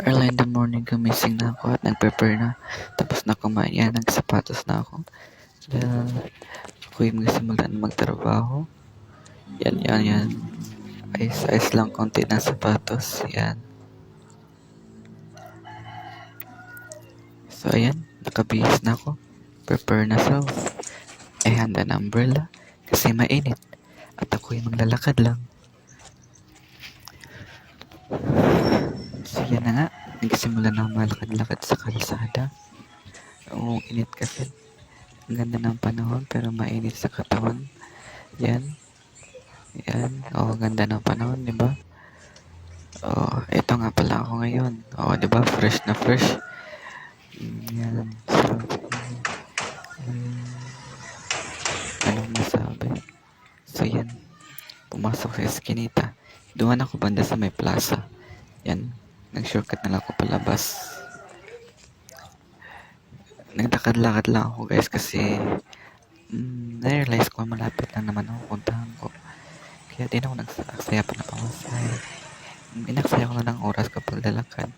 Early in the morning gumising na ako at nag-prepare na. Tapos na kumain yan, nagsapatos na ako. Dahil ako'y magsimulan magtrabaho. Yan. Ayos lang konti ng sapatos. Yan. So ayan, nakabihis na ako. Prepare na self. Ay handa na umbrella kasi mainit. At ako'y maglalakad lang. So yan na nga, nagsimula na malakad-lakad sa kalsada. Oo, init kasi. Ang ganda ng panahon pero mainit sa katawan. Yan. Oo, ganda ng panahon, di ba? Oh, ito nga pala ako ngayon. Oh, di ba? Fresh na fresh. Yan. So, anong masabi? So, yan. Pumasok sa eskinita. Doon ako banda sa may plaza. Yan. Nag-shortcut na lang ako palabas. Nagdakad-lakad lang ako guys kasi na-realize ko malapit lang naman ako puntahan ko. Kaya din ako nagsaya pa na pamasay. Inaksaya ko na ng oras kapag lalakad.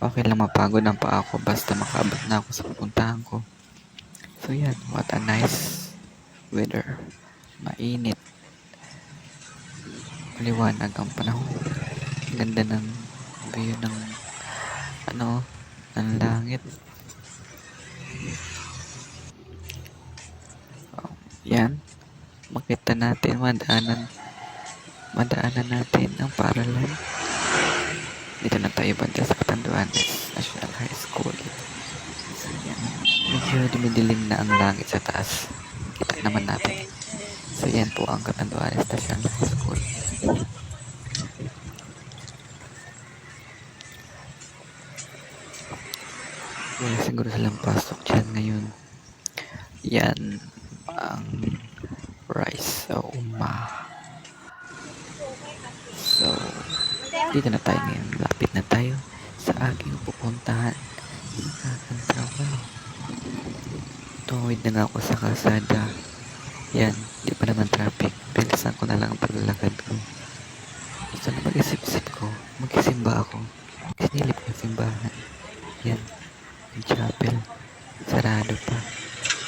Okay lang mapagod ang paa ko basta makaabot na ako sa pupuntahan ko. So yan, what a nice weather. Mainit. Maliwanag ang panahon. Ganda ng view ng ng langit. Yan. Makita natin, madaanan natin ang paralan. Dito na tayo banda sa Catanduanes National High School. So, yan. Medyo dumidilim na ang langit sa taas. Kita naman natin. So, yan po ang Catanduanes National High School. Wala siguro silang pasok dyan ngayon. Yan ang rice sa So, dito na tayo ngayon. Lapit na tayo sa aking pupuntahan. Aking trabaho. Tuwid na nga ako sa kalsada. Yan, di pa naman traffic. Bilisan ko na lang ang paglalakad ko. So, na mag-isip-isip ko, magsisimba ako. Sinilip ko yung simbahan. Yan, yung chapel. Sarado pa.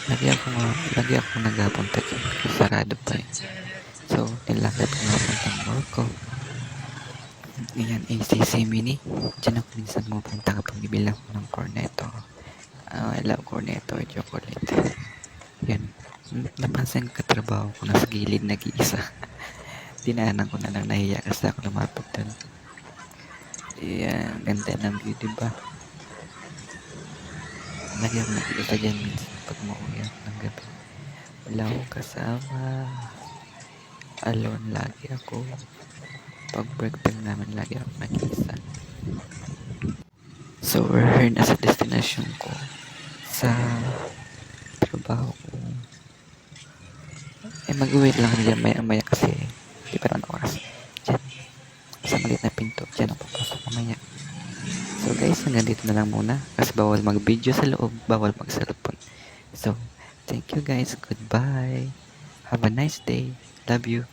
Lagi ako nagapunta dyan. Sarado pa eh. So, nilakad ko nga puntang work ko. Ayan, ACC Mini. Diyan ako minsan pupunta kapag bibili ako ng cornetto. I love cornetto or chocolate. Yan. Napansin ko katrabaho ko nasa gilid nag-iisa. Dinaanan ko na lang, nahiya kasi ako lumapit doon. Ayan, ganda ng view, diba? Lagi ako nag-iisa dyan minsan pag mauwi ako ng gabi. Wala akong kasama. Alone lagi ako. Pag break time namin, lagi ako nag-iisa. So, we're here na sa destination ko. Sa trabaho ko. Mag-wait lang dyan maya kasi di pa naman oras. Dyan. Sa maliit na pinto. Dyan ako papasok mamaya. So guys, hanggang dito na lang muna. Kasi bawal mag-video sa loob. Bawal mag-cellphone. So, thank you guys. Goodbye. Have a nice day. Love you.